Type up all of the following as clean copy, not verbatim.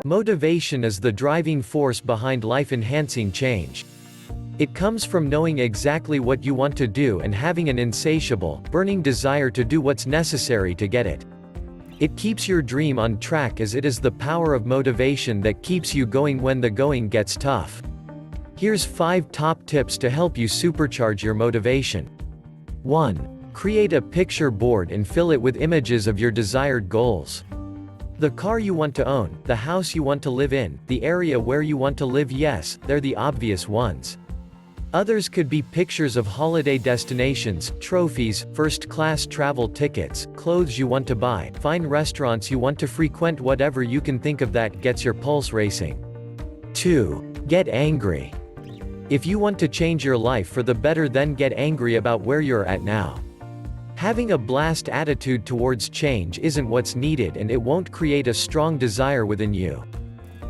Motivation is the driving force behind life-enhancing change. It comes from knowing exactly what you want to do and having an insatiable, burning desire to do what's necessary to get it. It keeps your dream on track, as it is the power of motivation that keeps you going when the going gets tough. Here's 5 top tips to help you supercharge your motivation. 1. Create a picture board and fill it with images of your desired goals. The car you want to own, the house you want to live in, the area where you want to live. Yes, they're the obvious ones. Others could be pictures of holiday destinations, trophies, first-class travel tickets, clothes you want to buy, fine restaurants you want to frequent. Whatever you can think of that gets your pulse racing. 2. Get angry. If you want to change your life for the better, then get angry about where you're at now. Having a blast attitude towards change isn't what's needed, and it won't create a strong desire within you.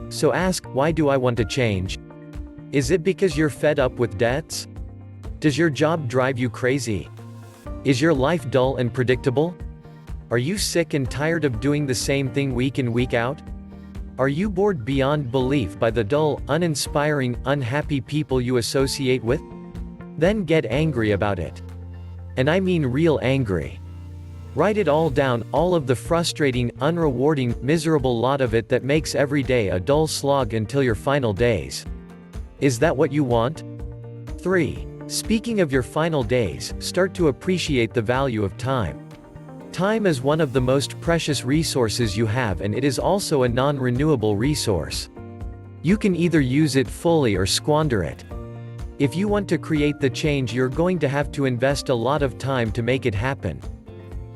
So ask, why do I want to change? Is it because you're fed up with debts? Does your job drive you crazy? Is your life dull and predictable? Are you sick and tired of doing the same thing week in, week out? Are you bored beyond belief by the dull, uninspiring, unhappy people you associate with? Then get angry about it. And I mean real angry. Write it all down, all of the frustrating, unrewarding, miserable lot of it that makes every day a dull slog until your final days. Is that what you want? 3. Speaking of your final days, start to appreciate the value of time. Time is one of the most precious resources you have, and it is also a non-renewable resource. You can either use it fully or squander it. If you want to create the change, you're going to have to invest a lot of time to make it happen.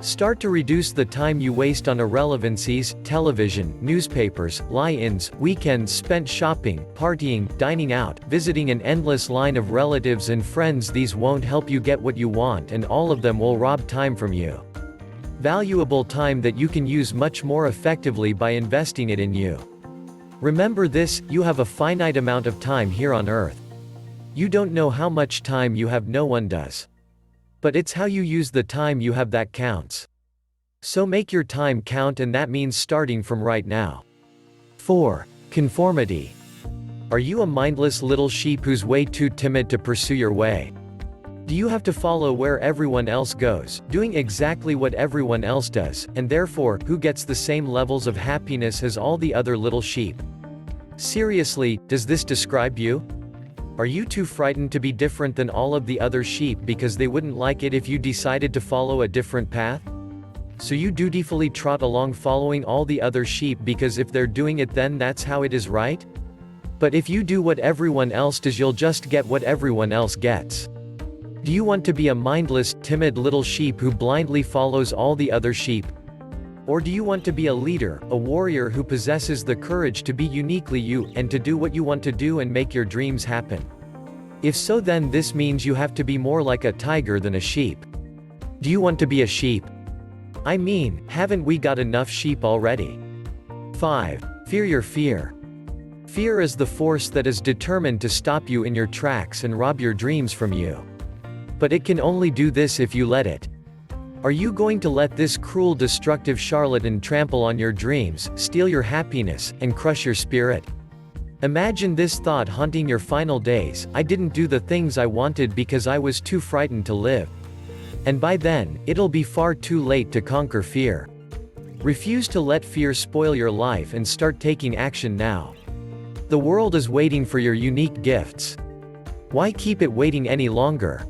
Start to reduce the time you waste on irrelevancies, television, newspapers, lie-ins, weekends spent shopping, partying, dining out, visiting an endless line of relatives and friends. These won't help you get what you want, and all of them will rob time from you. Valuable time that you can use much more effectively by investing it in you. Remember this, you have a finite amount of time here on Earth. You don't know how much time you have, no one does. But it's how you use the time you have that counts. So make your time count, and that means starting from right now. 4. Conformity. Are you a mindless little sheep who's way too timid to pursue your way? Do you have to follow where everyone else goes, doing exactly what everyone else does, and therefore, who gets the same levels of happiness as all the other little sheep? Seriously, does this describe you? Are you too frightened to be different than all of the other sheep because they wouldn't like it if you decided to follow a different path? So you dutifully trot along following all the other sheep because if they're doing it, then that's how it is, right? But if you do what everyone else does, you'll just get what everyone else gets. Do you want to be a mindless, timid little sheep who blindly follows all the other sheep? Or do you want to be a leader, a warrior who possesses the courage to be uniquely you, and to do what you want to do and make your dreams happen? If so, then this means you have to be more like a tiger than a sheep. Do you want to be a sheep? I mean, haven't we got enough sheep already? 5. Fear your fear. Fear is the force that is determined to stop you in your tracks and rob your dreams from you. But it can only do this if you let it. Are you going to let this cruel, destructive charlatan trample on your dreams, steal your happiness, and crush your spirit? Imagine this thought haunting your final days: I didn't do the things I wanted because I was too frightened to live. And by then, it'll be far too late to conquer fear. Refuse to let fear spoil your life and start taking action now. The world is waiting for your unique gifts. Why keep it waiting any longer?